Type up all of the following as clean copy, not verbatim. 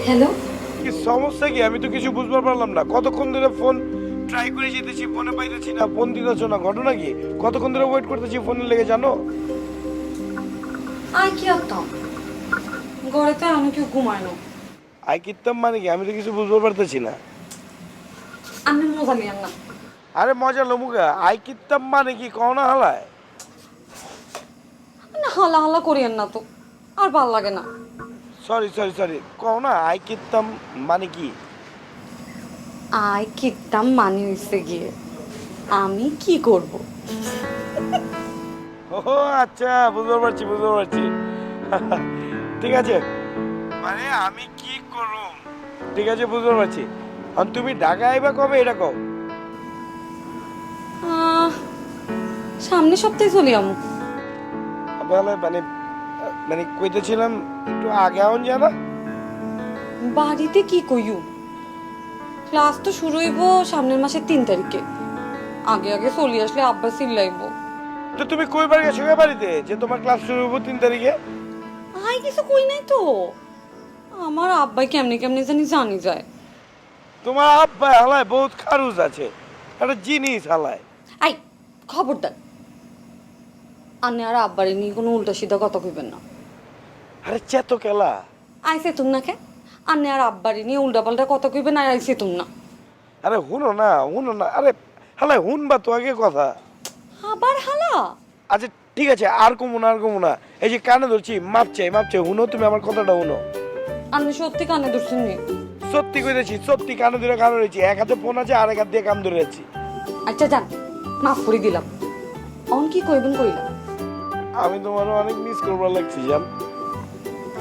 Hello. কি সমস্যা কি? আমি তো কিছু বুঝতে পারলাম না। কতক্ষণ ধরে ফোন ট্রাই করে যেতেছি, ফোনে পাইতেছি না, ফোন দিতেছ না। ঘটনা কি? কতক্ষণ ধরে ওয়েট করতেছি ফোনের লেগে জানো? আই কি আত্তাম ঘরে তো এমন কেউ ঘুমায় না। আই কিত্তাম মানে কি? আমি তো কিছু বুঝতে পারতেছি না। আমি মজা নিয়ান না। আরে মজা লমুকা, আই কিত্তাম মানে কি কও না হালায়? না হালা হালা করিয়েন না তো, আর ভাল লাগে না। সরি সরি সরি, কও না আই কিত্তাম মানে কি? আই কিতাম মানে হইছে গিয়ে আমি কি করব। ও আচ্ছা, বুঝতে পারছি বুঝতে পারছি। ঠিক আছে, মানে আমি কি করুম? ঠিক আছে বুঝতে পারছি। আর তুমি ঢাকা আইবা কবে এটা কও? সামনে সপ্তাহে চলি আমু। তাহলে মানে মানে কইতেছিলাম একটু আগে আউন যাবা। বাড়িতে কি কইউ, ক্লাস তো শুরু হইব সামনের মাসের 3 তারিখে। আগে আগে চলি আসলে আব্বা চিল্লাইব। তো তুমি কইবার গেছো গে বাড়িতে যে তোমার ক্লাস শুরু হবো 3 তারিখে? আই কিছু কই নাই তো। আমার আব্বাই কেমনে কেমনে জানি যায়। তোমার আব্বা হালায় বহুত খারুজ আছে, একটা জিনিস হালায়। আই খবরদার, আন্নে আর আব্বারে নিয়ে কোনো উল্টা সিধা কথা কইবেন না। আরে চেতো কেলা। আইসে তুম না কে, আন্নে আর আব্বারে নিয়ে উল্টা পাল্টা কথা কইবেন আর আইসে তুম না। আরে হুনো না হুনো না, আরে হালায় হুনবা তো আগে কথা। আবার হালা। আচ্ছা ঠিক আছে, আর কমু না আর কমু না। এই যে কানে ধরছি, মাপ চাই হুনো, তুমি আমার কথাটা হুনো। আমি সত্যি কানে ধরছেন নি। সত্যি কইতেছি, সত্যি কানে ধরে কানে রয়েছি। এক হাতে ফোন আছে, আর এক হাত দিয়ে কান ধরে আছি। আচ্ছা যান, মাফ করে দিলাম। অন কি কইবেন কইলা। আমি তোমারও অনেক মিস করবার লাগছি জান।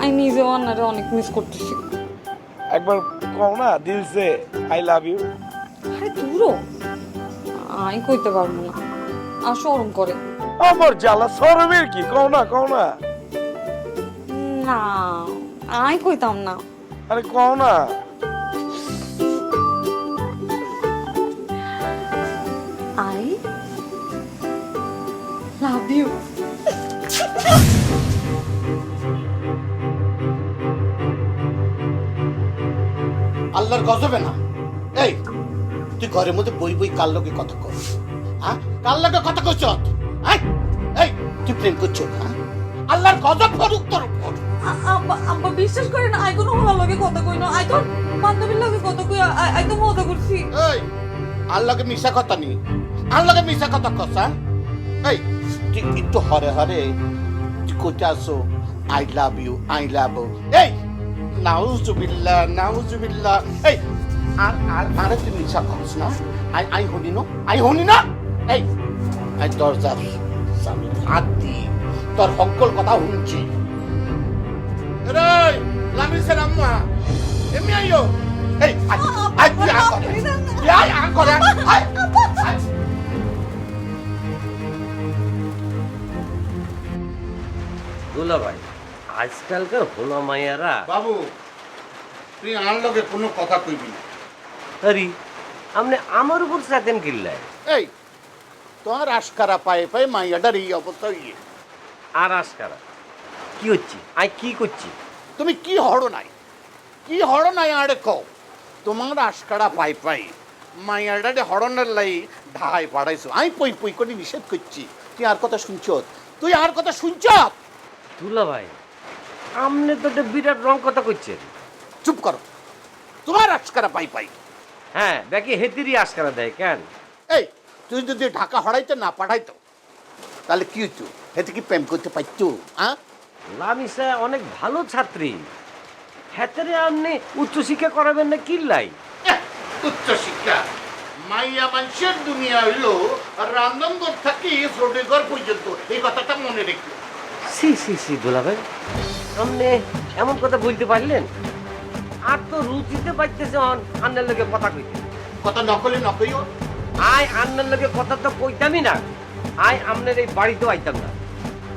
আমি নিজেও আন্নারে অনেক মিস করতেছি। একবার কও না দিল সে আই লাভ ইউ। আরে দূরও আমি কইতে পারবো না, আর শরম করে। আমার জ্বালা সরমের কি, কও না কও না। না আমি কইতাম না। আরে কও না। I love you. আল্লাহর গজবে না। এই তুই ঘরের মধ্যে বই বই কার লগে কথা কর? হ্যাঁ, কার লগে কথা কইছ? এই তুই প্রেম করছ? হ্যাঁ, আল্লাহর গজব পড়ুক তোর উপর। আব্বা আব্বা বিশ্বাস করেন, আই কোনো হলার লগে কথা কই না। আই তো বান্ধবীর লগে কথা কই, আই তো মজা করছি। এই আল্লাহকে মিশা কথা নি, আল্লাহকে মিশা কথা কস? এই তুই একটু হরে হরে তুই কইতে আসো I love you I love you. এই নাউজুবিল্লাহ নাউজুবিল্লাহ। এই আর আর আরে তুই মিশা কস না? আই হনি না, আই হনি না। এই আই দরজার সামনে হাত দি তোর সকল কথা শুনছি। রে লামিসের আম্মা এমনি আইও। এই আই তুই আ করে, তুই আ করে, আই দুলা ভাই, আজকালকার হোলা মাইয়ারা বাবু তুই আর লগে কোনো কথা কইবি না। আরে আপনি আমার উপর চাতেন কিল্লায়। এই তোমার আশকারা পায়ে পায়ে মাইয়াটার এই অবস্থা হইয়ে আর আসকারা কি হচ্ছে? আই কি করছি? তুমি কি হড়ো নাই, কি হড়ো নাই আরে কও। তোমার আশকারা পাই পাই মাইয়াটারে হড়নের লাই ঢাকায় পাঠাইছো। আমি পই পই করে নিষেধ করছি। তুই আর কথা শুনছ? তুই আর কথা শুনছ? দুলা ভাই, আপনি তো একটা বিরাট রং কথা করছেন। চুপ করো। তোমার আশকারা পাই পাই। হ্যাঁ দেখি হেতিরই আসকারা দেয় কেন? এই তুই যদি ঢাকা হড়াইতে না পাঠাইতো তাহলে কি হইতো? এতে কি প্রেম করতে পারতো? হ্যাঁ, লামিসা অনেক ভালো ছাত্রী, হেতারে আপনি উচ্চশিক্ষা করাবেন না কিল্লাই? উচ্চ শিক্ষা মাইয়া মানুষের দুনিয়া হইলো রান্ধনঘর থাকি শ্রোডিঘর পর্যন্ত। এই কথাটা মনে রেখো। সি সি সি দুলা ভাই, আপনি এমন কথা বলতে পারলেন? আর তো রুচিতে পাইতেছে আন্নার লোকে কথা কইতে। কথা নকলে নকইও। আয় আন্নার লোকে কথা তো কইতামই না। আয় আমনের এই বাড়িতেও আইতাম না।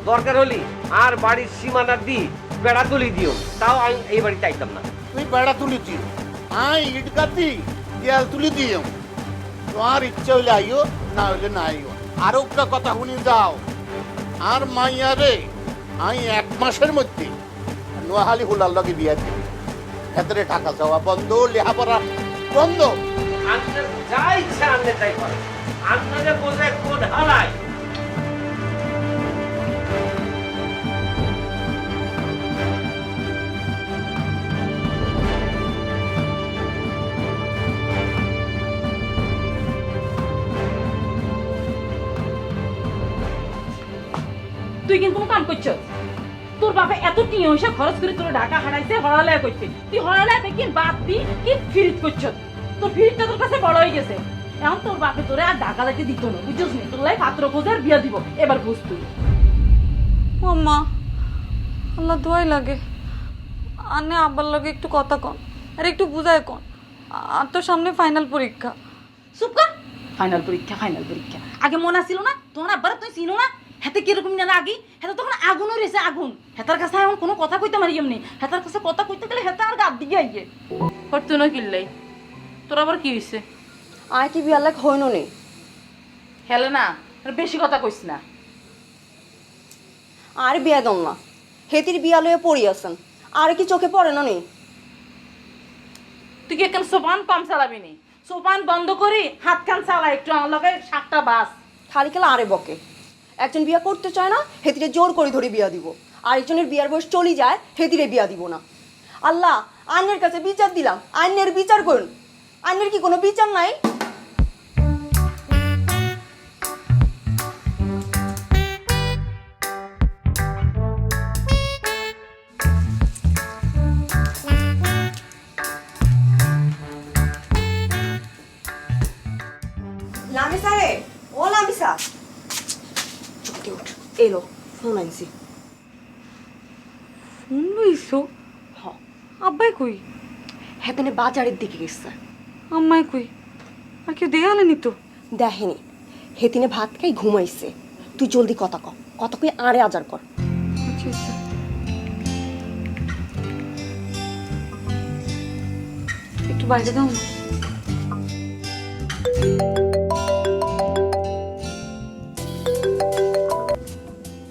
দরকার হলি আর বাড়ির সীমানা দি বেড়া তুলি দিও, তাও আমি এই বাড়িতে আইতাম না। তুই বেড়া তুলি দিও, আই ইট গাতি দেয়াল তুলি দিও। তোমার ইচ্ছা হইলে আইও, না হইলে না আইও। আর একটা কথা শুনি যাও, আর মাইয়া রে আমি 1 মাসের মধ্যে নোয়াহালি হুলার লগে বিয়া দিবি। হেতরে টাকা যাওয়া বন্ধ, লেখাপড়া বন্ধ। আপনার যা ইচ্ছা আপনি তাই করেন, আপনাদের বোঝে কোন হারায়। তুই কিন্তু কাম করছ। তোর বাপে এত টিয়া পয়সা খরচ করে তোর ঢাকা হারাইছে, হরালয়া করছে। তুই হরালয়াতে কি বাদ দি কি ফিরিত করছ? তোর ফিরিতটা তোর কাছে বড় হয়ে গেছে। এখন তোর বাপে তোরে আর ঢাকা যাইতে দিত না, বুঝছিস নি? তোর লাই পাত্র খোঁজে আর বিয়া দিব। এবার বুঝ তুই। আম্মা আল্লাহ দোয়াই লাগে। আনে আব্বার লগে একটু কথা কন আর একটু বুঝায় কন। আর তোর সামনে ফাইনাল পরীক্ষা। চুপ কর। ফাইনাল পরীক্ষা, ফাইনাল পরীক্ষা। আগে মনে ছিল না তোমার আব্বার? তুই চিনো না হেতে কিরকম না রাগি? হেতে তখন আগুনও রয়েছে, আগুন। হেতার কাছে এখন কোনো কথা কইতে পারি এমনি। হেতার কাছে কথা কইতে গেলে হেতা আর গাদ দিকে আইয়ে করতো না কিনলাই। তোর আবার কি হয়েছে? আয় কি বিয়ার লাগ হইন নি? হেলে না, বেশি কথা কইস না। আর বিয়া দম না, হেতির বিয়া লয়ে পড়ি আছেন। আর কি চোখে পড়ে না নি? তুই কি এখন সোপান কম চালাবি নি? সোপান বন্ধ করি হাত খান চালা একটু, আমার লগে সাতটা বাস। খালি খেলা আরে বকে। একজন বিয়া করতে চায় না, হেতিরে জোর করে ধরে বিয়া দিব। আরেকজনের বিয়ার বয়স চলি যায়, হেতিরে বিয়া দিব না। আল্লাহ, আইনের কাছে বিচার দিলাম, আইনের বিচার করুন। আইনের কি কোনো বিচার নাই? লামিসা রে, ও লামিসা, চুপটি উঠ। এলো ফোন আনছি। ফোন লইছো? হ, আব্বাই কই? হেতেনে বাজারের দিকে গেছে। আম্মাই কই? আর কেউ দিয়ে আলেনি তো? দেখেনি, হেতিনে ভাত খাই ঘুমাইছে। তুই জলদি কথা কর, কথা কই আড়ে আজার কর। আচ্ছা আচ্ছা। একটু বাইরে দাও না।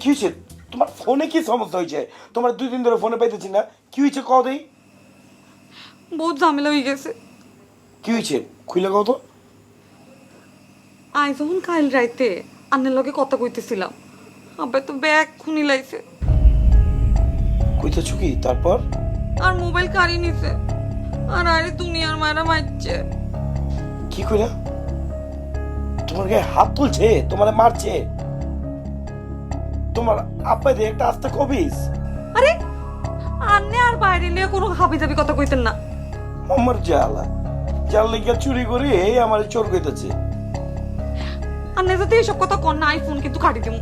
কি হয়েছে? তোমার ফোনে কি সমস্যা হয়েছে? তোমার 2 দিন ধরে ফোনে পাইতেছি না, কি হয়েছে কও দেই? বহুত ঝামেলা হয়ে গেছে। কি হয়েছে খুইলে কও তো। আই যখন কাল রাইতে আন্নের লগে কথা কইতেছিলাম, আব্বাই তো ব্যাগ খুনি লাইছে কইতেছো কি? তারপর? আর মোবাইল কাড়ি নিছে আর আরে দুনিয়ার মায়েরা মারছে। কি কইলা? তোমার গায়ে হাত তুলছে, তোমারে মারছে? তোমার আব্বাই রে একটা আস্তে কবিস। আরে আন্নে আর বাইরে নিয়ে কোনো হাবি জাবি কথা কইতেন না। আমার জ্বালা জাল লেগে চুরি করে এই আমার চোর কইতেছে। আন্নে যদি এসব কথা কর না, আইফোন কিন্তু কাটি দিমু।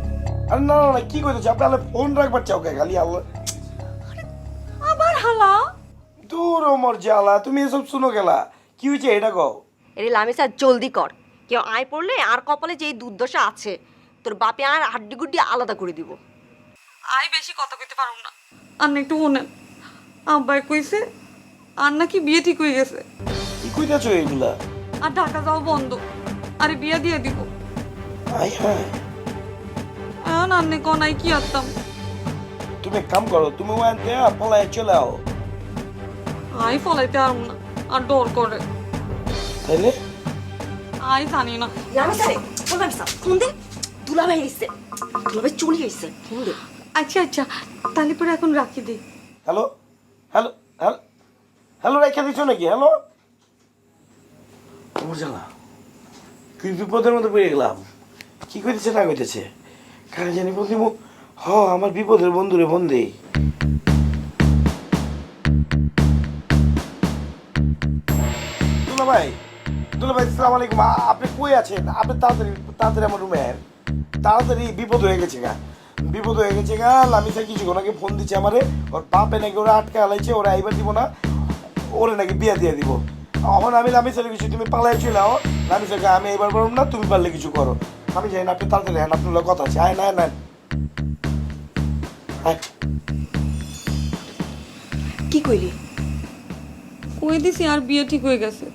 আরে না না না, কি কইতেছে? আপনি আলে ফোন রাখবার চাও কে খালি? আল্লাহ, আবার হালা। দূর আমার জ্বালা, তুমি এসব শুনো গেলা। কি হয়েছে এটা কও। এরে লামিসা জলদি কর, কেউ আয় পড়লে আর কপালে যে দুর্দশা আছে তোর বাপে আর হাড্ডি গুড্ডি আলাদা করে দিব। আই বেশি কথা কইতে পারুম না। আন্নে একটু শুনেন, আব্বাই কইছে আর নাকি বিয়ে ঠিক হয়ে গেছে কি কইতেছো এগুলা? আর ঢাকা যাওয়া বন্ধ, আরে বিয়ে দিয়ে দিব। আই হ্যাঁ, এখন আন্নে কনাই কি আত্তাম। তুমি এক কাম করো, তুমি ওয়ান দেয়া পলায় চলে আও। আই ফলাইতে পারুম না, আর ডর করে। তাইলে আই জানি না। লামিসা রে, ও লামিসা ফোন দে। দুলাভাই আইছে, দুলাভাই চলে আইছে, ফোন দে। আচ্ছা আচ্ছা, তাহলে পরে এখন রাখি দিই। হ্যালো হ্যালো হ্যালো হ্যালো, রেখে দিছো নাকি? হ্যালো, আমার জ্বালা, কি বিপদের মধ্যে পড়ে গেলাম। কি কইতেছে না কইতেছে কারে জানি বন্ধু। হ, আমার বিপদের বন্ধুরে বন্ধে। দুলাভাই, দুলাভাই আসসালামু আলাইকুম। আপনি কই আছেন? আপনি তাড়াতাড়ি তাড়াতাড়ি আমার রুমে আয়েন। তাড়াতাড়ি, বিপদ হয়ে গেছে গা, বিপদ হয়ে গেছে গা। লামিসা কিছু ওনাকে ফোন দিচ্ছে আমারে, ওর বাপে নাকি ওরা আটকে হালাইছে, ওরা আইবার দিব না, ওরে নাকি বিয়া দিয়ে দিব। এখন আমি লামিসারে কিছু, তুমি পালাই চলে আও। লামিসাকে আমি এবার বলব না, তুমি পারলে কিছু করো। আমি জানি না, আপনি তাড়াতাড়ি হ্যাঁ, আপনার কথা আছে। আয় না না, কি কইলি? কই দিছি আর বিয়ে ঠিক হয়ে গেছে।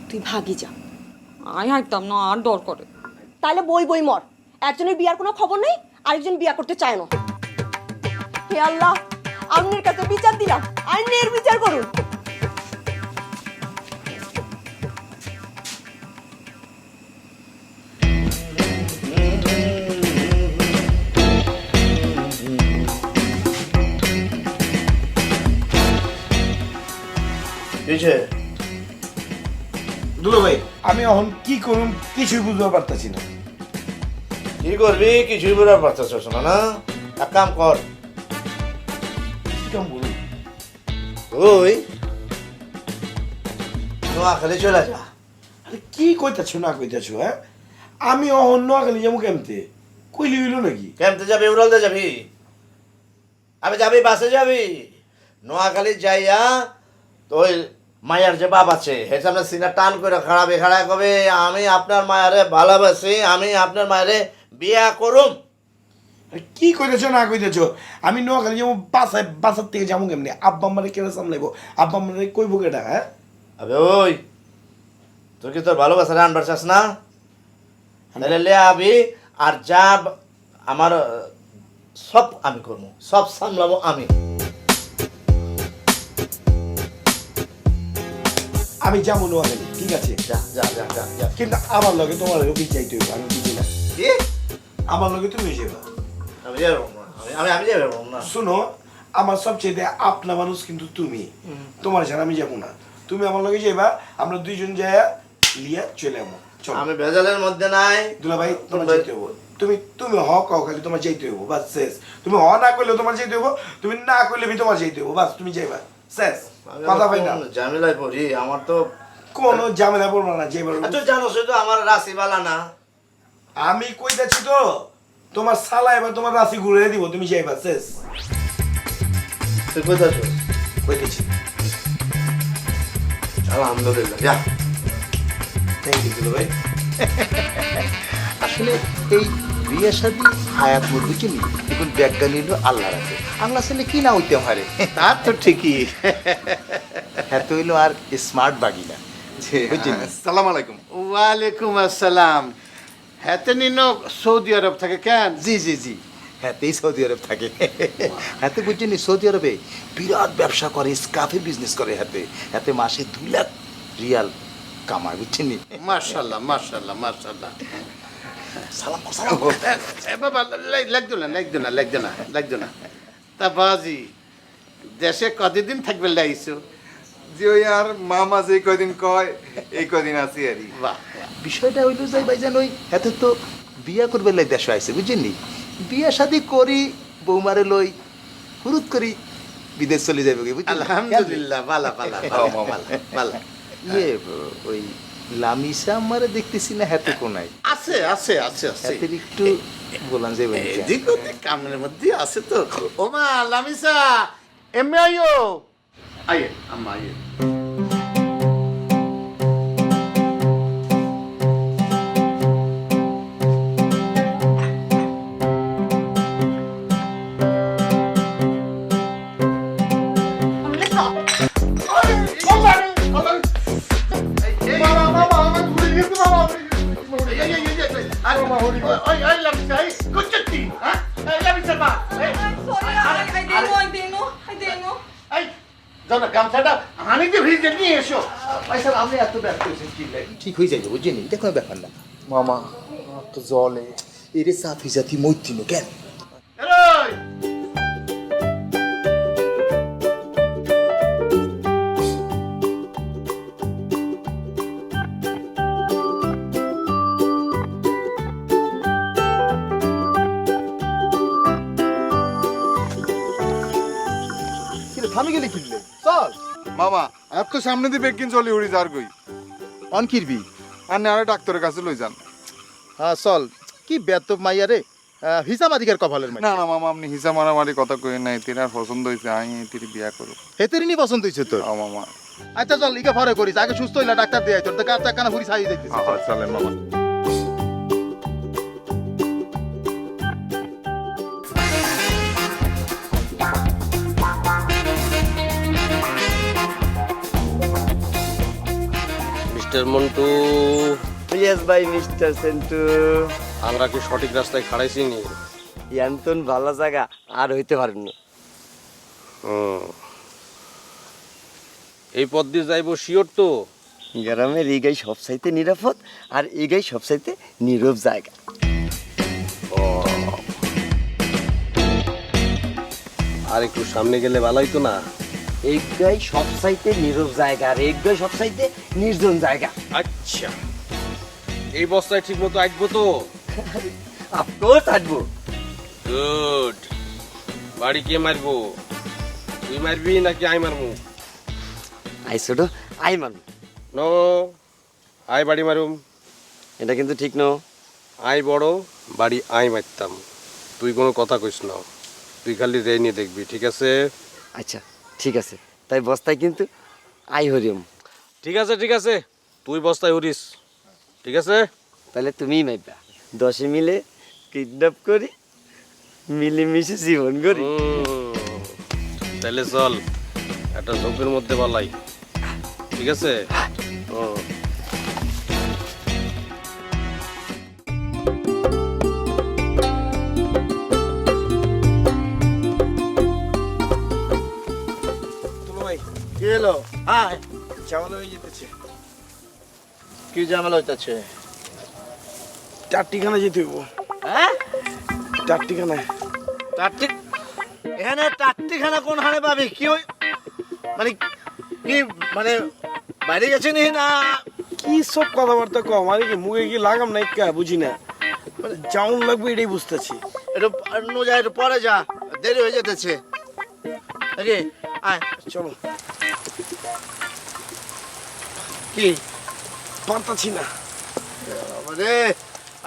তুই ভাগি যা। আই হাঁটতাম না, আর ডর করে। তাহলে বই বই মর। একজনের বিয়ার কোনো খবর নেই, আরেকজন বিয়া করতে চায় না। হে আল্লাহ, আপনার কাছে বিচার দিলাম, আইনের বিচার করুন। দুলো ভাই আমি এখন কি করুম কিছুই বুঝতে পারতেছি না। কি করবি কিছুই বুঝতে পারতেছ না না, এক কাম কর, কি কাম বলুন? তুই নোয়াখালী চলে যা। আরে কি কইতাছো না কইতাছো? হ্যাঁ আমি অন্য খালি যাবো কেমতে? কইলি হইল নাকি? কেমতে যাবি? উড়ালতে যাবি? আমি যাবি বাসে যাবি? নোয়াখালী যাইয়া তো ওই মায়ার যে বাপ আছে হের সামনে সিনা টান করে খাড়াবে, খাড়া কবে আমি আপনার মায়ারে ভালোবাসি, আমি আপনার মায়ারে বিয়া করুম। আরে কি কইতেছো না কইতেছো? আমি নোয়াখালী যাবো বাসার থেকে যাবো কেমনি? আব্বা আমারে কেন সামলাইবো? আব্বা আমারে কইবো কেটা? হ্যাঁ আবে ওই তুই কি তোর ভালোবাসারে আনবার চাস না? তাহলে লে আবি আর যা আমার সব আমি করবো, সব সামলাবো আমি। আমি যাবো নোয়াখালী, ঠিক আছে? যা যা যা যা যা। কিন্তু আমার লগে তোমার অফিস যাইতে হইব, আমি বুঝি না। কি? আমার লগে তুমি যাবা? আমি যাবো না, আমি যাবো না। শুনো, আমার সবচেয়ে আপনা মানুষ কিন্তু তুমি। তোমার ছাড়া আমি যাবো না। তুমি আমার লগে যাইবা, আমরা দুইজন যাইয়া লিয়া চলে যাবো। চলো। আমি ভেজালের মধ্যে নাই। দুলা ভাই তোমার যাইতে হইব। তুমি হ কও খালি তোমার যাইতে হইব, বাস শেষ। তুমি হ না কইলে তোমার যাইতে হইব, তুমি না কইলে বি তোমার যাইতে হইব, বাস তুমি যাইবা, শেষ। কথা পাই না। ঝামেলায় পড়ি, আমার তো কোনো ঝামেলা পড়বো না, যাইবা। তুই জানো শুধু আমার রাশি বালা না। আমি কইতাছি তো, তোমার সালা এবার তোমার রাশি ঘুরে দিব, তুমি যাইবা, শেষ। তুই কোথায় আছো? কইতেছি। আলহামদুলিল্লাহ, যা। থ্যাংক ইউ দুলা ভাই। আসলে এই বিয়ে শাদী হায়াত মরবি চিনি এখন ব্যাজ্ঞা নিল আল্লাহ রাখে, আল্লাহ ছেলে কি না হইতে পারে। তা তো ঠিকই। এত হইলো আর স্মার্ট বাগিনা বুঝছেন? আসসালাম আলাইকুম। ওয়ালাইকুম আসসালাম। হাতে নিনো সৌদি আরব থেকে কেন? জি জি জি, হাতেই সৌদি আরব থাকে। হাতে বুঝছেন সৌদি আরবে বিরাট ব্যবসা করে, স্কাফে বিজনেস করে। হাতে হাতে মাসে 2 লাখ রিয়াল কামায়, বুঝছেন? মাশাআল্লাহ মাশাআল্লাহ মাশাআল্লাহ। সালাম কর, সালাম কর। বাবা লাগতো না। তা বাজি দেশে কতদিন থাকবে লাইছো? যে ওই আর মামা যে কয়দিন কয় এই কয়দিন আছি আর কি। বাহ, বিষয়টা হইলো যাই ভাইজান, ওই হাতে তো বিয়া করবে লাই দেশ আইছে, বুঝছেন? বিয়া শাদি করি বৌমারে লই হুরুত করি বিদেশ চলে যাবে, বুঝছেন? আলহামদুলিল্লাহ, বালা বালা বালা। ইয়ে ওই লামিসা আমারে দেখতেছি না, হাতে কোনায় আছে আছে আছে আছে। হাতের একটু বলান যে এদিক ওদিক কামের মধ্যে আছে তো। ওমা লামিসা, এমনি আইও। আইয়ে আম্মা আইয়ে। গামছাটা হানিতে ভিজে নিয়ে এসো। আপনি এত ব্যস্ত হয়েছেন চিল্লাই, ঠিক হয়ে যাবে, বুঝছেন? এটা কোনো ব্যাপার না। মামা তো জলে এর সাথী জাতি মৈত্রিনো কেন? এরই থামি গেলি কিনলে চল মামা এত সামনে দিয়ে বেকিন চলে উড়ি যার কই অন কিরবি। আর না ডাক্তারের কাছে লই যান। হ্যাঁ চল, কি বেতব মাইয়া রে, হিসাব আধিকার কপালের মাই। না না মামা আপনি হিসাব মারামারি কথা কই নাই, তিনার পছন্দ হয়েছে আমি তির বিয়া করব। হেতেরই নি পছন্দ হয়েছে তোর? মামা আচ্ছা চল, ইকে ভরে করিস, আগে সুস্থ হইলা ডাক্তার দিয়ে তোর দেখা কানা হুড়ি ছাড়িয়ে দিতেছে। হ্যাঁ চলেন মামা। মিস্টার মন্টু, ইয়েস ভাই মিস্টার সেন্টু। আমরা কি সঠিক রাস্তায় খাড়াইছি নি? ইয়ান্তন ভালো জায়গা আর হইতে পারেন না। এই পথ দিয়ে যাইবো শিওর তো? গ্রামের এই গাই সবচাইতে নিরাপদ আর এই গাই সবচাইতে নীরব জায়গা। আর একটু সামনে গেলে ভালো হইতো না? এই গাই সবচাইতে নীরব জায়গা আর এই গাই সবচাইতে নির্জন জায়গা। আচ্ছা, এই বস্তায় ঠিক মতো আঁকবো তো? অফকোর্স আসবো। গুড। বাড়ি কে মারবো? তুই মারবি নাকি আই মারবো? আই ছোট আই মানু। নো, আই বাড়ি মারুম। এটা কিন্তু ঠিক ন। আই বড়, বাড়ি আই মারতাম। তুই কোনো কথা কইস না, তুই খালি রে নিয়ে দেখবি, ঠিক আছে? আচ্ছা ঠিক আছে, তাই বস্তায় কিন্তু আই হরিম। ঠিক আছে ঠিক আছে, তুই বস্তায় উড়িস, ঠিক আছে? তাহলে তুমিই মাইবা। 10 মিলে কিডন্যাপ করি, মিলেমিশে জীবন করি। তাহলে চল একটা ঝোপের মধ্যে পালাই, ঠিক আছে? তুলো ভাই কি হলো? হ্যাঁ, ঝামেলা হয়ে যেতেছে। কি ঝামেলা হইতাছে? চারটিখানা যেতে হইব। হ্যাঁ, চারটিখানায়। টাট্টি এখানে টাট্টিখানা কোন হানে পাবি? কি মানে কি মানে বাইরে গেছে নি না? কি সব কথাবার্তা কম, মানে কি মুখে কি লাগাম না একটা বুঝি না, মানে যেমন লাগবে এটাই বুঝতেছি। একটু নো যা, একটু পরে যা, দেরি হয়ে যেতেছে। নাকি আয়, চলো। কি পারতাছি না। রে,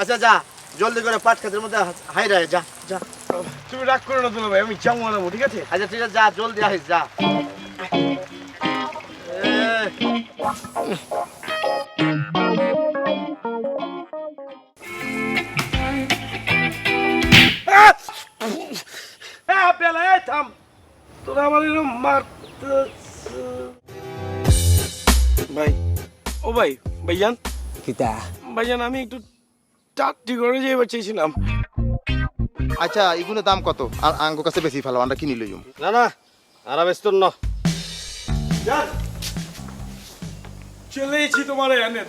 আচ্ছা যা, জলদি করে পাট খাতের মধ্যে হাই রে, যা যা। তুমি রাগ করো না তুলো ভাই, আমি চামু আনাবো, ঠিক আছে? আচ্ছা ঠিক আছে, যা জলদি আইস, যা। হ্যাঁ পেলা, এই থাম, তোরা আমার এরকম মারতেছ। ভাই, ও ভাই, ভাইজান কিতা? ভাইজান আমি একটু চারটি করে যাইবার চাইছিলাম। আচ্ছা এগুলো দাম কত? আর আঙ্গো কাছে বেশি ভালো, আমরা কিনি লইম। না না, আর ব্যস্ত না। চলে এসেছি তোমার এনে।